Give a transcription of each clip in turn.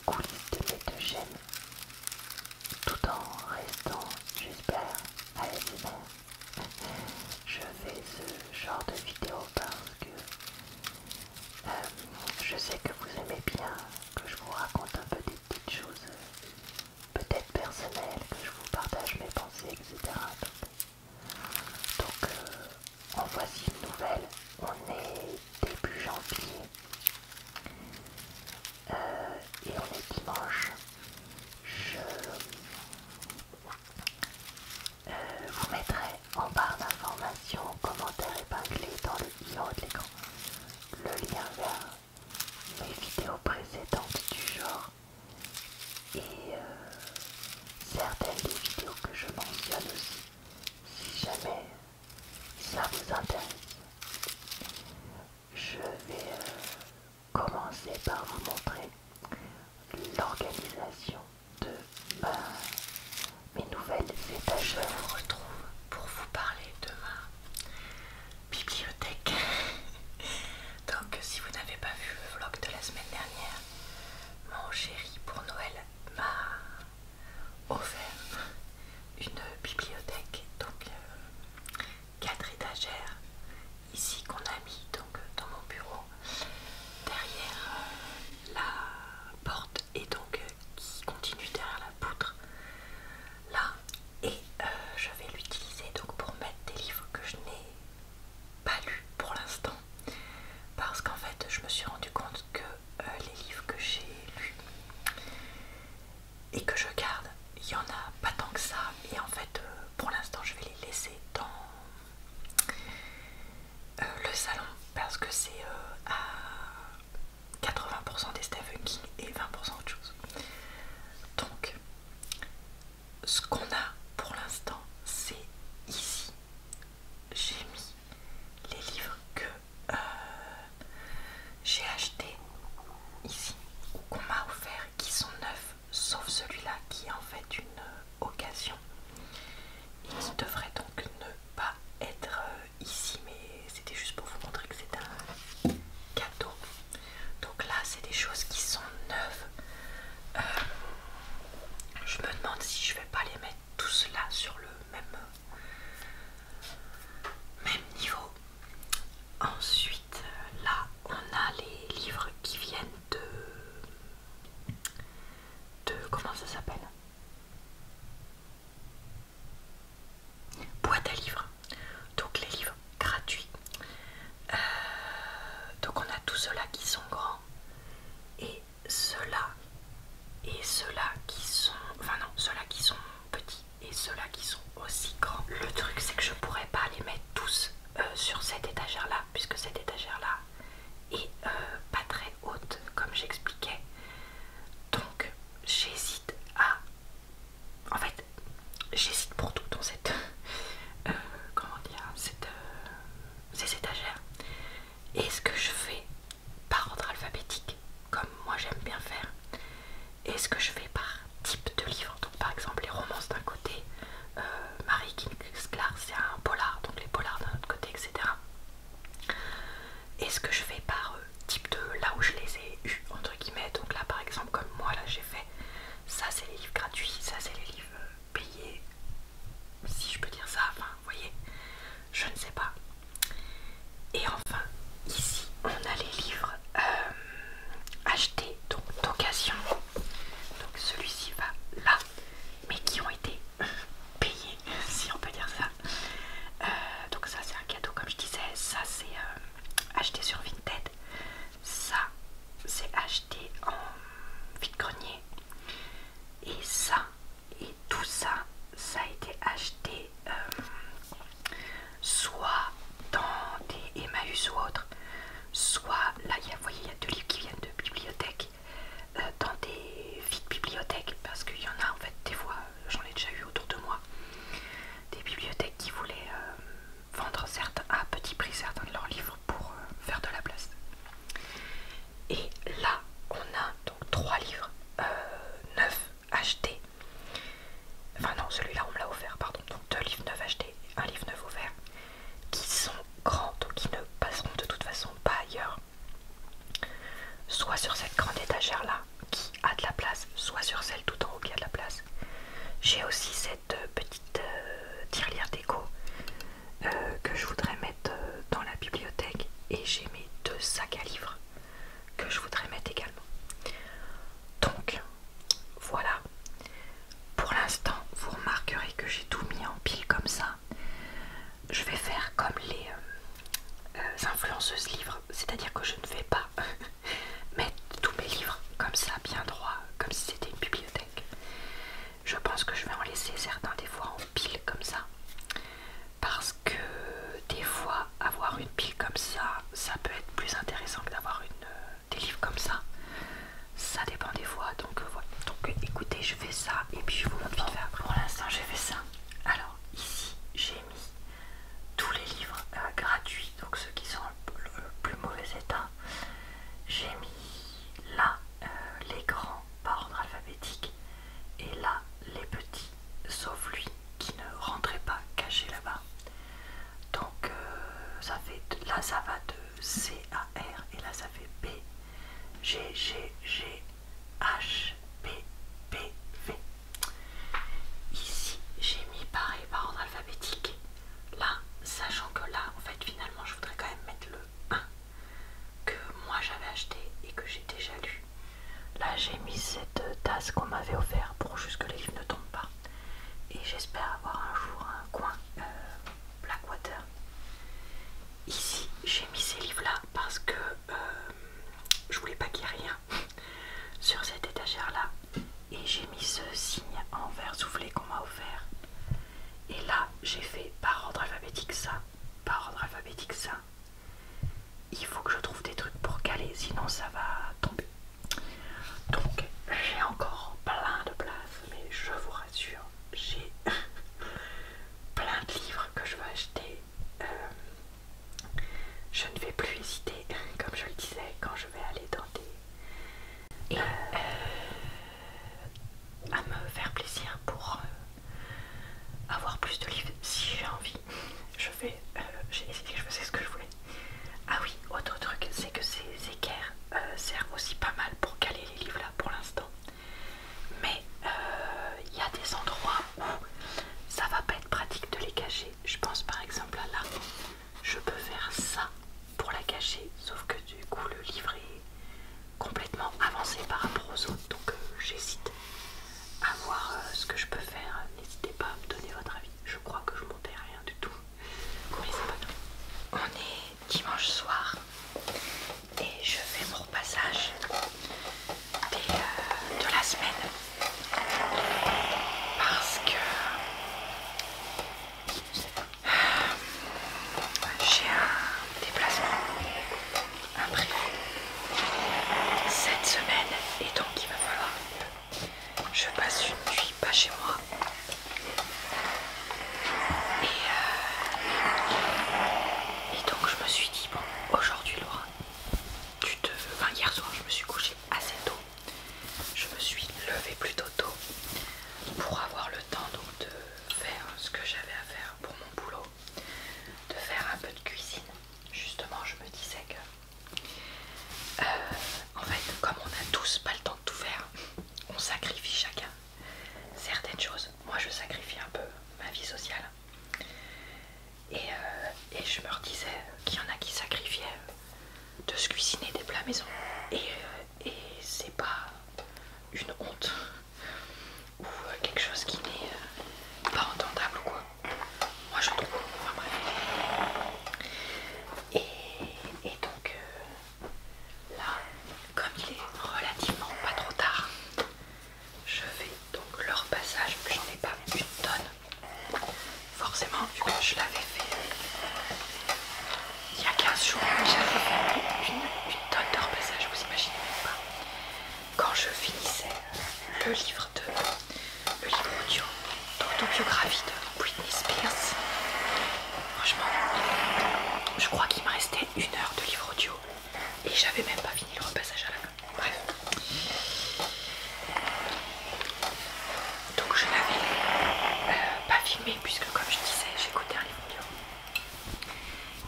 coulisses de mes deux chaînes, tout en restant, j'espère, ASMR. Je fais ce genre de vidéo parce que je sais que vous aimez bien que je vous raconte un peu des petites choses peut-être personnelles, que je vous partage mes pensées, etc. Donc en voici une nouvelle. On est début janvier et on est dimanche. Je vous mettrai en barre d'informations, commentaires épinglés dans le i en haut de l'écran, le lien vers mes vidéos précédentes du genre et certaines des vidéos que je mentionne aussi, si jamais ça vous intéresse. Je vais commencer par vous montrer l'organisation de mes nouvelles étagères. Je vous retrouve pour vous parler de ma bibliothèque. Donc si vous n'avez pas vu le vlog de la semaine dernière, mon chéri pour Noël m'a offert une bibliothèque, donc 4 étagères ici qu'on a mis donc dans mon bureau derrière la porte et donc qui continue derrière la poutre là, et je vais l'utiliser donc pour mettre des livres que je n'ai pas lus pour l'instant, parce qu'en fait je me suis rendu compte que les livres que j'ai lus et que je garde, il n'y en a pas tant que ça, et en fait pour l'instant je vais les laisser dans le salon parce que c'est à 80% des Stephen King et 20% autre chose. Donc ce qu'on a pour l'instant, c'est ici j'ai mis les livres que j'ai achetés ici ou qu'on m'a offert, qui sont neufs, sauf celui-là qui est en fait une occasion et qui devrait donc ne pas être ici, mais c'était juste pour vous montrer que c'est un cadeau. Donc là c'est des choses qui sont neuves. Je me demande si je vais pas les mettre tous là sur le même niveau. Ensuite là on a les livres qui viennent de comment ça s'appelle, boîte à livres, donc les livres gratuits. Donc on a tous ceux-là qui sont grands et ceux-là qui sont, enfin non, ceux-là qui sont petits et ceux-là qui sont aussi grands. Le truc c'est que je pourrais pas les mettre tous sur cette étagère là, puisque cette étagère là est pas très haute comme j'expliquais. Donc j'hésite à, en fait j'hésite pour tout dans cette comment dire, ces étagères. Et ce que je fais par ordre alphabétique, comme moi j'aime bien faire, et ce que je fais par type de livre. Donc par exemple les romances d'un côté, Marie Kingsclair c'est un polar, donc les polars d'un autre côté, etc. Et ce que je fais par type de là où je les ai eus entre guillemets. Donc là par exemple comme moi là j'ai fait, ça c'est les livres gratuits, ça c'est les livres payés, si je peux dire ça, enfin vous voyez, je ne sais pas. Et enfin ici on a les livres achetés donc d'occasion, donc celui-ci va là, mais qui ont été payés si on peut dire ça. Donc ça c'est un cadeau comme je disais, ça c'est acheté sur Vinted, ça c'est acheté en vide-grenier, et ça et tous comme si c'était une bibliothèque. Je pense que je vais en laisser certains des fois en pile comme ça, parce que des fois avoir une pile comme ça peut être plus intéressant que d'avoir des livres comme ça. Ça dépend des fois, donc voilà. Donc écoutez, je fais ça et puis je vous montre vite fait après. Pour l'instant j'ai fait ça. Alors ici j'ai mis tous les livres gratuits, donc ceux qui sont le plus mauvais état. J'ai mis là les grands par ordre alphabétique et là les petits, sauf lui qui ne rentrait pas caché là-bas. Donc ça fait là ça va de C à R et là ça fait B, G, G, G, H, B, B, V. Ici j'ai mis pareil par ordre alphabétique. Là, sachant que là en fait finalement je voudrais quand même mettre le 1 que moi j'avais acheté et que j'ai déjà lu. Là j'ai mis cette tasse qu'on m'avait offert pour juste que les livres ne tombent pas. Et j'espère avoir un jour un coin Blackwater. Ici j'ai mis ces livres là parce que je voulais pas qu'il y ait rien sur cette étagère là. Et j'ai mis ce signe en verre soufflé qu'on m'a offert. Et là j'ai fait par ordre alphabétique ça, par ordre alphabétique ça. Il faut que je trouve des trucs pour caler, sinon ça va tomber. Donc j'ai encore plein de place, mais je vous rassure, j'ai plein de livres que je veux acheter. Je ne vais plus hésiter, comme je le disais, quand je vais aller dans des... Et à me faire plaisir pour avoir plus de livres si j'ai envie. Je vais... j'ai décidé que je faisais ce que je voulais. Ah oui, autre truc, c'est que ces équerres servent aussi pas mal pour caler les livres là pour l'instant. Mais il y a des endroits où ça va pas être pratique de les cacher. Je pense par exemple à là, je peux faire ça pour la cacher, sauf que du coup le livre est complètement avancé par rapport aux autres, donc j'hésite à voir ce que je peux faire. N'hésitez pas à me donner votre avis. Je crois que je montais rien du tout, mais c'est pas tout. On est dimanche soir et je fais mon repassage de la semaine parce que j'ai un déplacement imprévu cette semaine et donc il va falloir que je passe une nuit pas chez moi. Et donc je me suis dit, bon, aujourd'hui Laura, hier soir je me suis couchée assez tôt. Je me suis levée plutôt tôt pour avoir le temps donc de faire ce que j'avais à faire pour mon boulot, de faire un peu de cuisine. Justement je me disais que en fait comme on a tous pas le temps de tout faire, on sacrifie chacun certaines choses. Moi je sacrifie un peu ma vie sociale et je me redisais qu'il y en a qui sacrifiaient de se cuisiner des plats maison et c'est pas une honte ou quelque chose qui n'est pas entendable ou quoi. Moi je trouve, enfin bref. Et donc là, comme il est relativement pas trop tard, je fais donc le repassage. J'en ai pas une tonne, forcément, vu que je l'avais fait il y a 15 jours. J'avais fait une tonne de repassage, vous imaginez même pas. Quand je finissais le livre audio d'autobiographie de Britney Spears, franchement, je crois qu'il me restait 1 heure de livre audio et j'avais même pas fini le repassage à la fin. Bref. Donc je n'avais pas filmé puisque comme je disais j'écoutais un livre audio.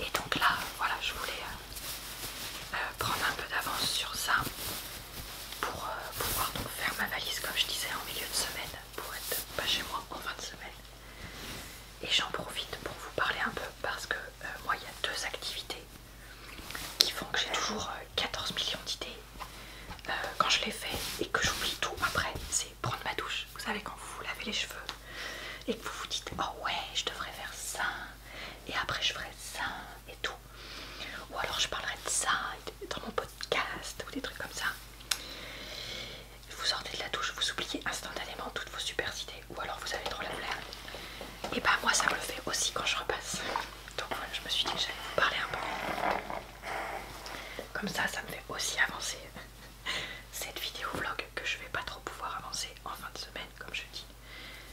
Et donc là voilà, je voulais prendre un peu d'avance sur ça pour pouvoir donc faire ma valise comme je disais en milieu de semaine pour être pas chez moi en fin de semaine. Et j'en profite pour vous parler un peu parce que moi il y a 2 activités qui font que j'ai toujours 14 millions d'idées quand je les fais et que j'oublie tout après. C'est prendre ma douche, vous savez, quand vous vous lavez les cheveux et que vous vous dites oh ouais je devrais faire ça et après je ferai ça et tout, ou alors je parlerai de ça dans mon podcast ou des trucs comme ça. Vous sortez de la vous oubliez instantanément toutes vos super idées ou alors vous avez trop la flemme. Et bah moi ça me le fait aussi quand je repasse. Donc voilà, je me suis dit que j'allais vous parler un peu. Comme ça, ça me fait aussi avancer cette vidéo vlog que je vais pas trop pouvoir avancer en fin de semaine, comme je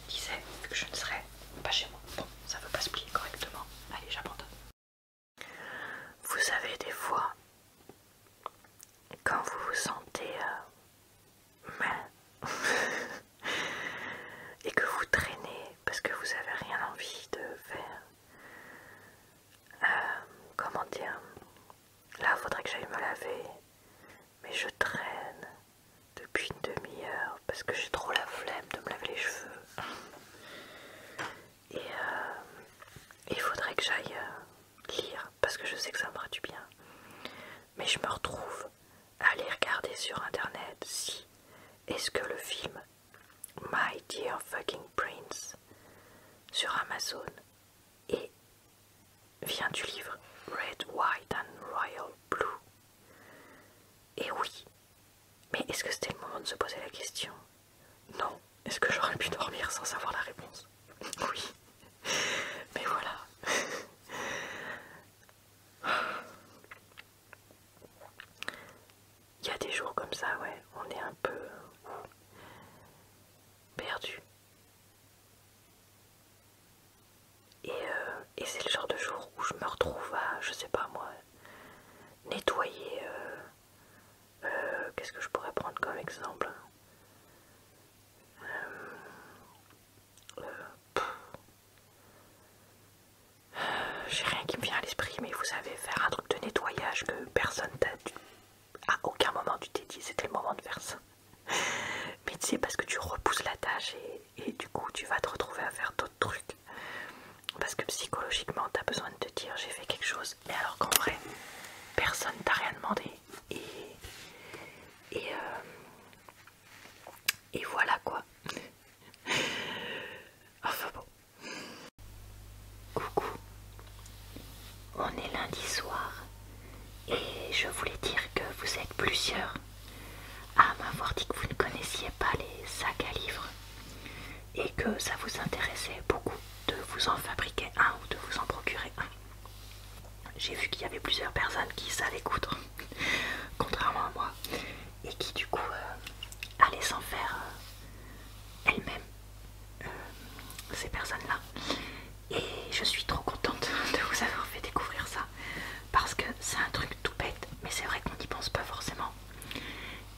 disais, vu que je ne serai pas chez moi. Bon, ça veut pas se plier correctement. Allez, j'abandonne. Vous savez, des fois, quand vous vous sentez mal et que vous traînez parce que vous avez rien envie de faire, comment dire, là faudrait que j'aille me laver, mais je traîne depuis une demi-heure parce que j'ai trop la flemme de me laver les cheveux. Et il faudrait que j'aille lire parce que je sais que ça me fera du bien. Mais je me retrouve à aller regarder sur internet si est-ce que le film My Dear Fucking Prince sur Amazon et vient du livre Red, White and Royal Blue. Et oui, mais est-ce que c'était le moment de se poser la question? Non. Est-ce que j'aurais pu dormir sans savoir la réponse? Oui. Mais voilà. Il y a des jours comme ça, ouais, on est un peu perdu. Et c'est le genre de jour où je me retrouve à, je sais pas moi, nettoyer. Qu'est-ce que je pourrais prendre comme exemple? J'ai rien qui me vient à l'esprit, mais vous savez, faire un truc de nettoyage que personne t'a dit. À aucun moment tu t'es dit c'était le moment de faire ça. Mais tu sais, parce que tu repousses la tâche et du coup tu vas te retrouver à faire d'autres trucs. Parce que psychologiquement t'as besoin de te dire j'ai fait quelque chose, mais alors qu'en vrai personne t'a rien demandé. Et voilà quoi. Enfin bon. Coucou. On est lundi soir et je voulais dire que vous êtes plusieurs à m'avoir dit que vous ne connaissiez pas les sacs à livres et que ça vous intéressait beaucoup de vous en fabriquer un ou de vous en procurer un. J'ai vu qu'il y avait plusieurs personnes qui savaient coudre, contrairement à moi, et qui du coup allaient s'en faire elles-mêmes, ces personnes-là. Et je suis trop contente de vous avoir fait découvrir ça, parce que c'est un truc tout bête, mais c'est vrai qu'on n'y pense pas forcément.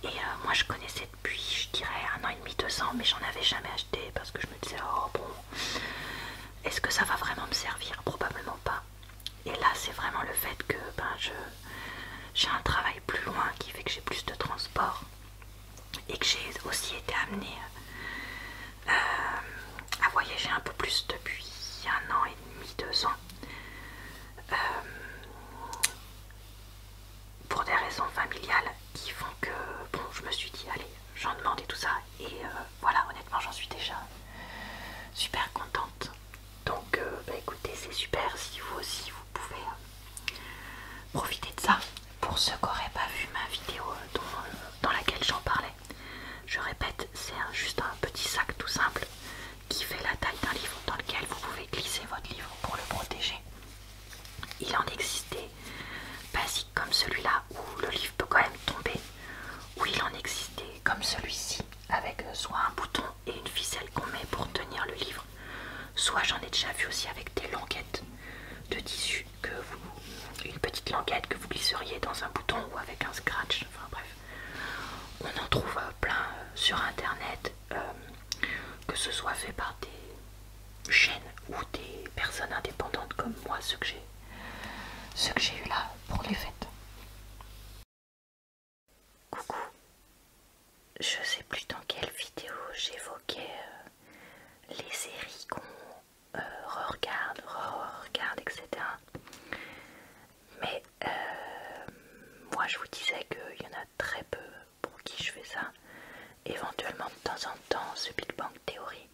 Et moi je connaissais depuis, je dirais, 1 an et demi, 2 ans, mais j'en avais jamais acheté parce que je me disais, oh bon, est-ce que ça va vraiment me servir? Probablement pas. Et là c'est vraiment le fait que j'ai un travail plus loin qui fait que j'ai plus de transport et que j'ai aussi été amenée à voyager un peu plus depuis 1 an et demi, 2 ans. Pour des raisons familiales qui font que bon, je me suis dit allez, j'en demande et tout ça, et voilà, honnêtement j'en suis déjà super contente. Donc écoutez, c'est super si vous aussi vous pouvez profiter de ça. Pour ceux qui n'auraient pas vu ma vidéo dans laquelle j'en parlais, je répète, c'est juste un petit sac tout simple qui fait la taille d'un livre, dans lequel vous pouvez glisser votre livre pour le protéger. Il en existait basique comme celui-là où le livre peut quand même tomber, où il en existait comme celui-ci avec soit un bouton et une ficelle qu'on met pour tenir le livre, soit j'en ai déjà vu aussi avec des languettes de tissu, une petite languette que vous glisseriez dans un bouton ou avec un scratch, enfin bref. On en trouve plein sur internet, que ce soit fait par des chaînes ou des personnes indépendantes comme moi, ceux que j'ai eu là pour les fêtes. Coucou, je sais plus dans quelle vidéo j'évoquais les séries qu'on re-regarde, etc. Mais moi je vous disais qu'il y en a très peu pour qui je fais ça. Éventuellement de temps en temps ce Big Bang Theory.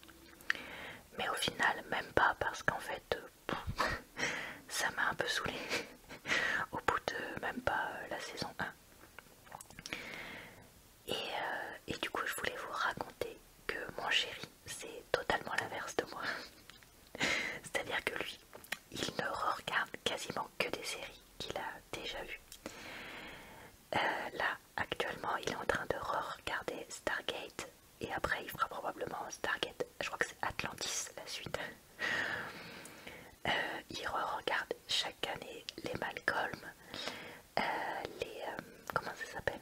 Mais au final même pas, parce qu'en fait ça m'a un peu saoulée au bout de même pas la saison 1. Et du coup je voulais vous raconter après il fera probablement Stargate, je crois que c'est Atlantis la suite. Il regarde chaque année les Malcolm, les... comment ça s'appelle?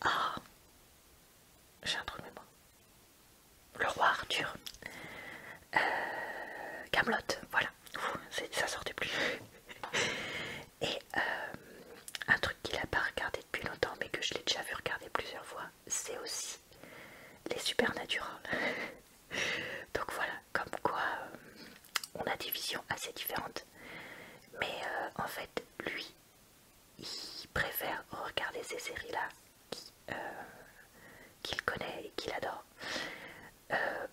Ah, j'ai un trou de mémoire. Le roi Arthur. Camelot, voilà. Ça sortait plus. Et un truc qu'il n'a pas regardé depuis longtemps, mais que je l'ai déjà vu regarder plusieurs fois, c'est aussi les Supernatural. Donc voilà, comme quoi on a des visions assez différentes. Mais en fait, lui, il préfère regarder ces séries-là qu'il connaît et qu'il adore,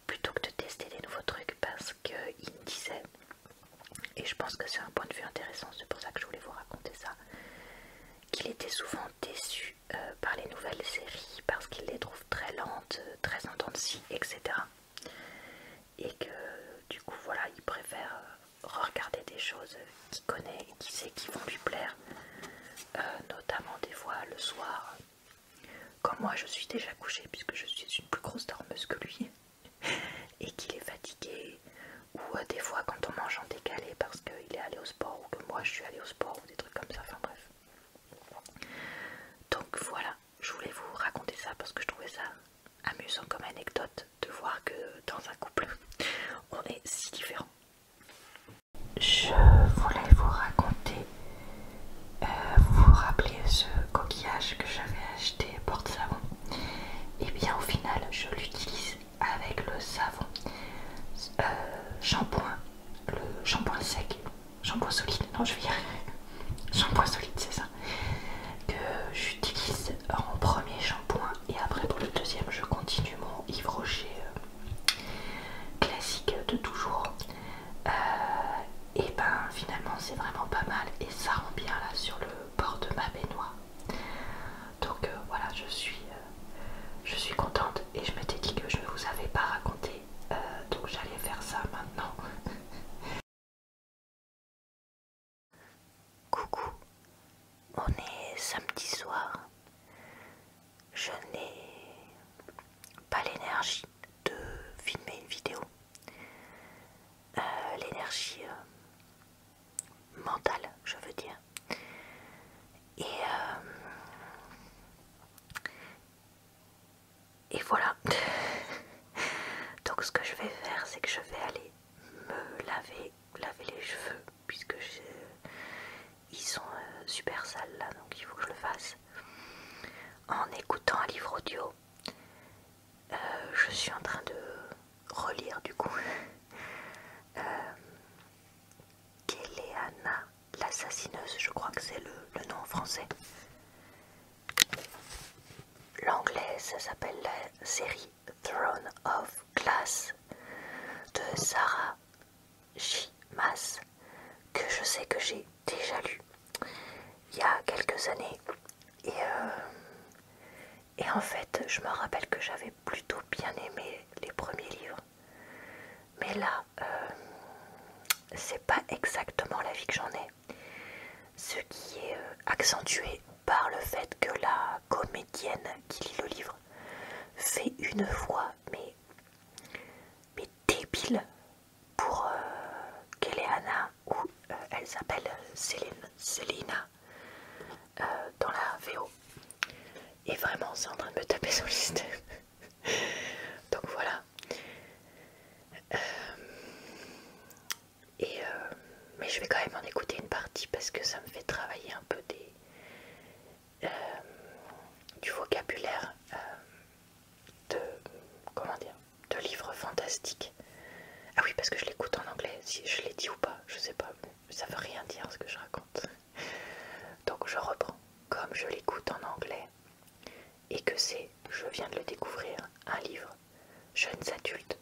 plutôt que de tester des nouveaux trucs, parce qu'il me disait, et je pense que c'est un point de vue intéressant, c'est pour ça que je voulais vous raconter ça, qu'il était souvent déçu par les nouvelles séries parce qu'il les trouve très lentes, très en dents de scie, etc. Et que du coup voilà, il préfère regarder des choses qu'il connaît et qu'il sait qui vont lui plaire, notamment des fois le soir, comme moi je suis déjà couchée puisque je suis une plus grosse dormeuse que lui et qu'il est fatigué, ou des fois quand on mange en décalé parce qu'il est allé au sport ou que moi je suis allée au sport ou des trucs comme ça, enfin bref. Donc voilà, je voulais vous raconter ça parce que je trouvais ça amusant comme anecdote de voir que dans un couple on est si différents. Je voulais vous raconter, vous vous rappelez ce coquillage que j'avais acheté porte-savon? Et bien au final je l'utilise avec le savon shampoing, le shampoing sec, shampoing solide, non je vais y arriver, shampoing solide c'est ça, que j'utilise en premier shampoing, et après pour le deuxième je continue mon Yves Rocher classique de toujours. Et ben finalement c'est vraiment pas mal et ça rend bien là sur le bord de ma baignoire. Donc voilà, je suis contente et je m'étais dit que je ne vous avais pas raconté, donc j'allais faire ça maintenant. Coucou, on est samedi soir. Je n'ai pas l'énergie de filmer une vidéo. L'énergie mentale, je veux dire. Et voilà. Donc ce que je vais faire, c'est que je vais aller me laver les cheveux, puisque ils sont super sales là, donc il faut que je le fasse. En écoutant un livre audio, je suis en train de relire du coup Kéléana, l'assassineuse, je crois que c'est le nom en français. L'anglais, ça s'appelle la série Throne of Glass de Sarah J. Maas, que je sais que j'ai déjà lu il y a quelques années. Et en fait, je me rappelle que j'avais plutôt bien aimé les premiers livres. Mais là, c'est pas exactement l'avis que j'en ai. Ce qui est accentué par le fait que la comédienne qui lit le livre fait une voix mais débile pour Kéléana, où elle s'appelle Célina dans la VO. Et vraiment c'est en train de me taper sur le système. Donc voilà. Mais je vais quand même en écouter une partie parce que ça me fait travailler un peu du vocabulaire de livres fantastiques. Ah oui, parce que je l'écoute en anglais, si je l'ai dit ou pas, je sais pas, ça veut rien dire ce que je raconte. Donc je reprends, comme je l'écoute en anglais, et que je viens de le découvrir, un livre, jeunes adultes,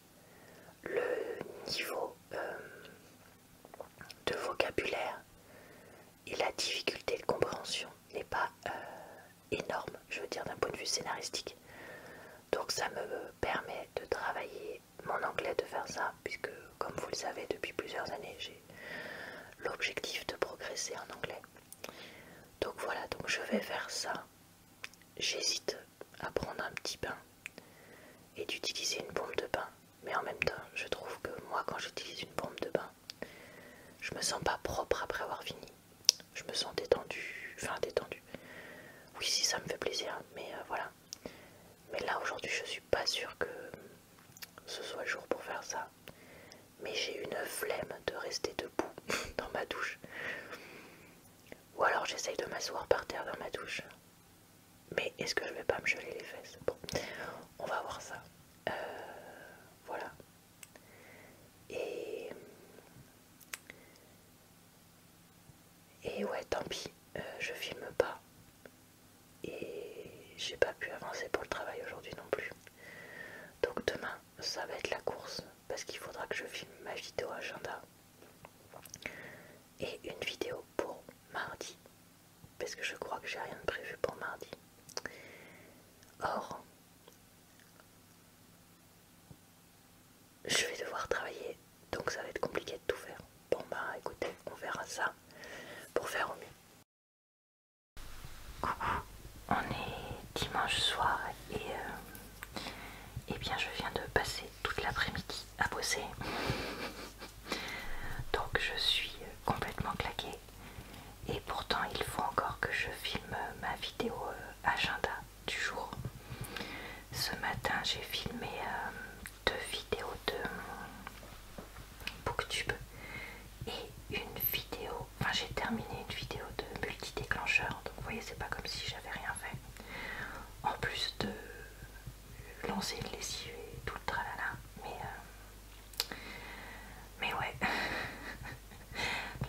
le niveau de vocabulaire et la difficulté de compréhension n'est pas énorme, je veux dire d'un point de vue scénaristique. Donc ça me permet de travailler mon anglais, de faire ça, puisque comme vous le savez depuis plusieurs années, j'ai l'objectif de progresser en anglais. Donc voilà, donc je vais faire ça. J'hésite à prendre petit bain et d'utiliser une bombe de bain. Mais en même temps, je trouve que moi, quand j'utilise une bombe de bain, je me sens pas propre après avoir fini. Je me sens détendue, enfin détendue. Oui, si ça me fait plaisir, mais voilà. Mais là, aujourd'hui, je suis pas sûre que ce soit le jour pour faire ça. Mais j'ai une flemme de rester debout dans ma douche. Ou alors j'essaye de m'asseoir par terre dans ma douche. Mais est-ce que je vais pas me geler les fesses? Bon, on va voir ça. Voilà. Et ouais, tant pis, je filme pas. Et j'ai pas pu avancer pour le travail aujourd'hui non plus. Donc demain, ça va être la course. Parce qu'il faudra que je filme ma vidéo agenda. Et une vidéo pour mardi. Parce que je crois que j'ai rien de prévu pour mardi. Or, je vais devoir travailler, donc ça va être compliqué de tout faire. Bon bah écoutez, on verra ça pour faire au mieux. Coucou, on est dimanche soir et bien je viens de passer toute l'après-midi à bosser. Donc je suis complètement claquée et pourtant il faut encore que je filme ma vidéo agenda du jour. Ce matin j'ai filmé 2 vidéos de Booktube et une vidéo, enfin j'ai terminé une vidéo de multi-déclencheur, donc vous voyez c'est pas comme si j'avais rien fait. En plus de lancer une lessive et tout le tralala, mais ouais,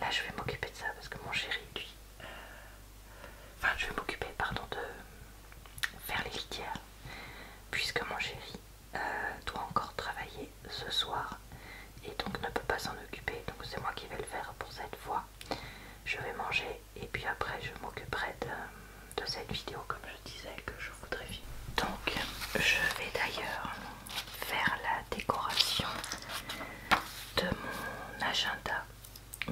là je vais m'occuper de ça parce que mon chéri lui, enfin je vais m'occuper pardon de faire les litières puisque mon chéri doit encore travailler ce soir et donc ne peut pas s'en occuper, donc c'est moi qui vais le faire pour cette fois. Je vais manger et puis après je m'occuperai de cette vidéo comme je disais que je voudrais filmer. Donc je vais d'ailleurs faire la décoration de mon agenda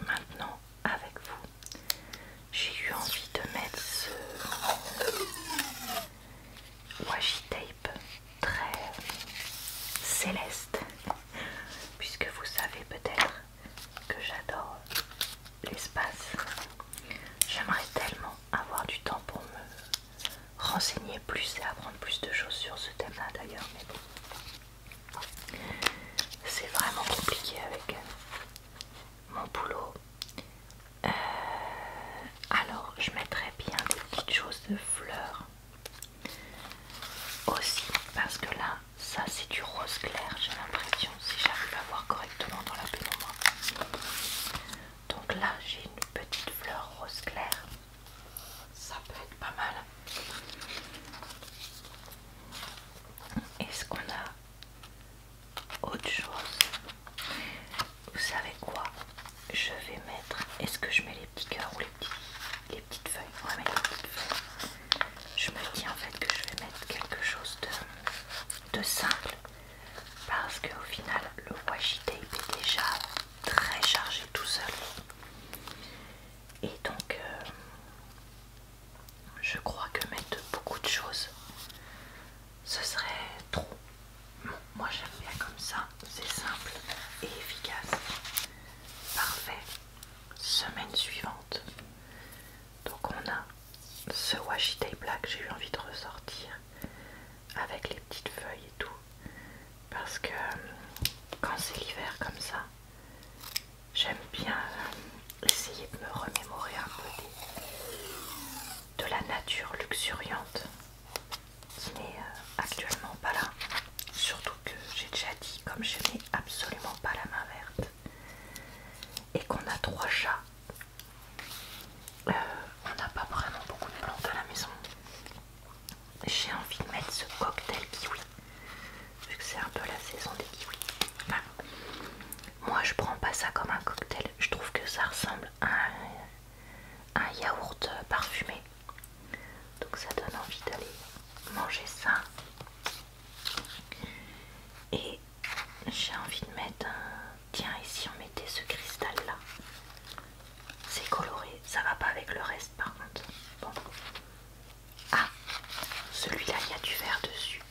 maintenant avec vous. J'ai eu envie de mettre ce washi tape très céleste puisque vous savez peut-être que j'adore l'espace. J'aimerais tellement avoir du temps pour me renseigner plus et apprendre plus de choses sur ce thème là d'ailleurs, mais bon, c'est vraiment compliqué avec mon boulot. Alors je mettrais bien des petites choses de fleurs aussi parce que là ça c'est du rose clair, j'ai l'impression, si j'arrive à voir correctement dans la pénombre. Donc là j'ai une petite fleur rose clair, ça peut être pas mal. Est-ce qu'on a autre chose? Vous savez quoi? Je vais mettre, est-ce que je mets les petits cœurs ou les petites feuilles? On va mettre les petites feuilles. Je me dis en fait que je vais mettre quelque chose de simple parce qu'au final le washi tape est déjà très chargé tout seul et donc je crois que mettre beaucoup de choses ce serait trop. Bon, moi j'aime bien comme ça, c'est simple et efficace. Parfait. Semaine suivante, donc on a ce washi tape là que j'ai eu envie de ressortir avec les petites feuilles et tout parce que quand c'est l'hiver comme ça j'aime bien essayer de me remémorer un peu de la nature luxuriante qui n'est actuellement pas là, surtout que j'ai déjà dit comme je n'ai absolument pas la main verte et qu'on a 3 chats. On n'a pas vraiment beaucoup de plantes à la maison. J'ai envie de mettre ce cocktail kiwi vu que c'est un peu la saison des kiwis. Enfin, moi je prends pas ça comme un cocktail, je trouve que ça ressemble à un yaourt parfumé, donc ça donne envie d'aller manger ça. Et j'ai envie de mettre un... Tiens, et si on mettait ce cristal là? C'est coloré, ça va pas avec le reste par contre. Bon. Ah, celui-là il y a du vert dessus.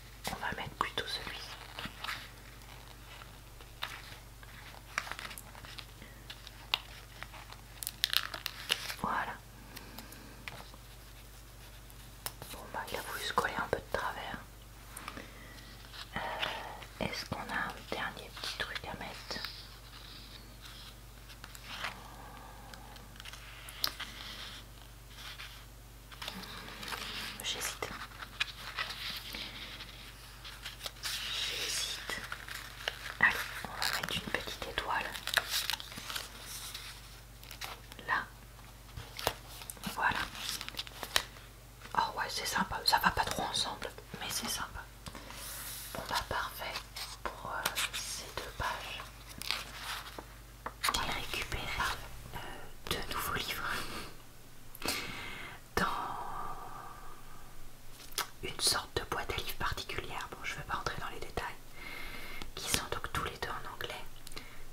Est-ce qu'on a un dernier petit truc à mettre? J'hésite. Allez, on va mettre une petite étoile. Là. Voilà. Oh ouais, c'est sympa. Ça va pas trop ensemble, mais c'est sympa. Bon bah parfait pour ces 2 pages. J'ai récupéré deux nouveaux livres dans une sorte de boîte à livres particulière. Bon, je ne vais pas entrer dans les détails, qui sont donc tous les deux en anglais.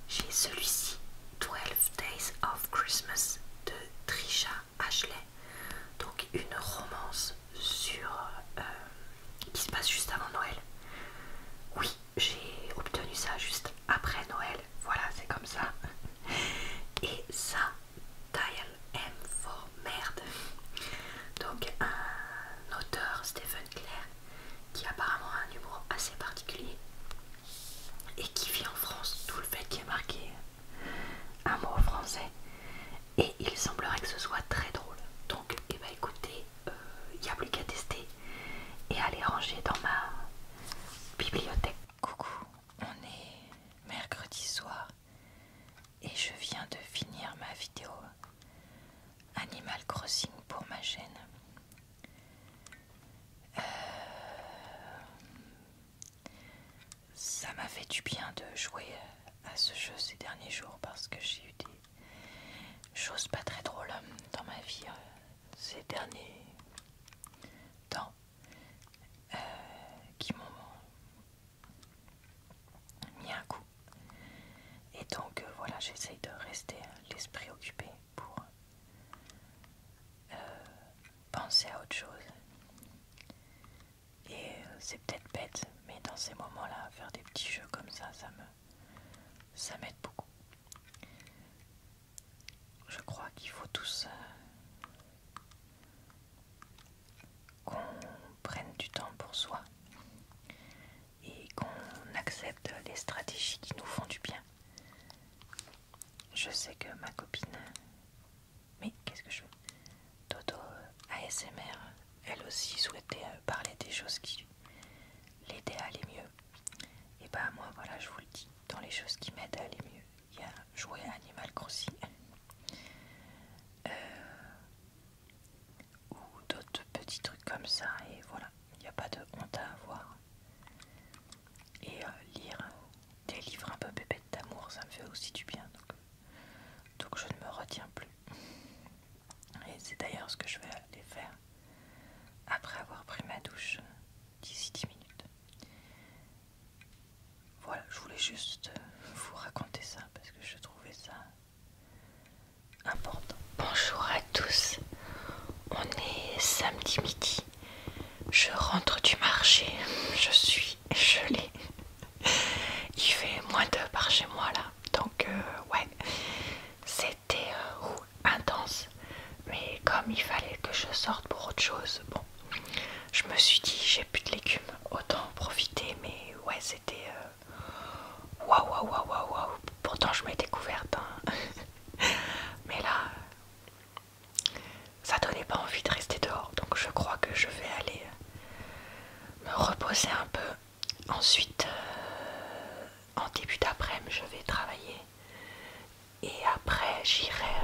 J'ai celui-ci, 12 Days of Christmas de Trisha Ashley, donc une romance sur qui se passe juste avant Noël. Oui, j'ai obtenu ça juste après Noël, voilà, c'est comme ça. Et ça, Dial M for merde. Donc un auteur, Stephen Clair, qui a apparemment un humour assez particulier et qui vit en France, d'où le fait qu'il y ait marqué un mot français. Et il semblerait que ce soit très drôle. Donc, eh ben, écoutez, il n'y a plus qu'à tester et à les ranger dans ma bibliothèque. Coucou, on est mercredi soir et je viens de finir ma vidéo Animal Crossing pour ma chaîne. Ça m'a fait du bien de jouer à ce jeu ces derniers jours parce que j'ai eu des choses pas très drôles dans ma vie ces derniers temps qui m'ont mis un coup. Et donc voilà, j'essaye de rester l'esprit occupé pour penser à autre chose. Et c'est peut-être bête, mais dans ces moments-là, faire des petits jeux comme ça, ça m'aide beaucoup. Je crois qu'il faut tous qu'on prenne du temps pour soi et qu'on accepte les stratégies qui nous font du bien. Je sais que ma copine, mais qu'est-ce que je fais? Dodo ASMR, elle aussi souhaitait parler des choses qui l'aidaient à aller mieux. Et bah moi voilà, je vous le dis, dans les choses qui m'aident à aller mieux, il y a jouer à Animal Crossing ou d'autres petits trucs comme ça, et voilà, il n'y a pas de honte à avoir. Et lire des livres un peu pépettes d'amour, ça me fait aussi du bien, donc je ne me retiens plus. Et c'est d'ailleurs ce que je vais aller faire après avoir pris ma douche d'ici 10 minutes. Voilà, je voulais juste vous raconter ça parce que je trouvais ça important. Bonjour à tous, on est samedi midi, je rentre du marché, je suis gelée, il fait -2 par chez moi là, donc ouais, c'était intense, mais comme il fallait que je sorte pour autre chose, bon, je me suis dit j'ai plus de légumes, autant en profiter, mais ouais, c'était waouh, pourtant je m'étais couverte hein. Mais là ça donnait pas envie de rester dehors, donc je crois que je vais aller me reposer un peu. Ensuite en début d'après-midi je vais travailler et après j'irai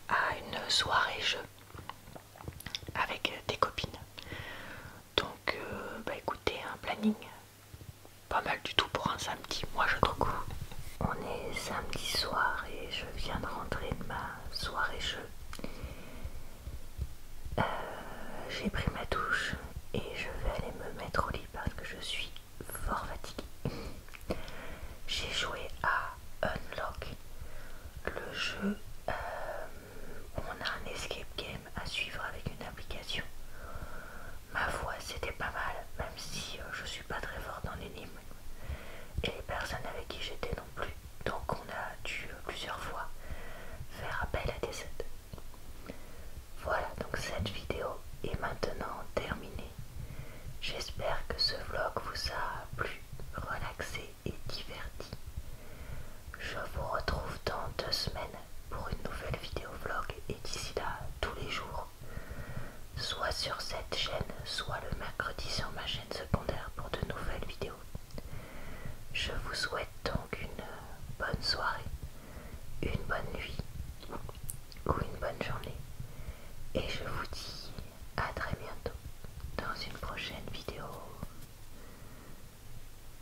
à une soirée jeu avec des copines. Donc bah écoutez, un planning pas mal du tout pour un samedi, moi je trouve. On est samedi soir et je viens de rentrer de ma soirée jeu. J'ai pris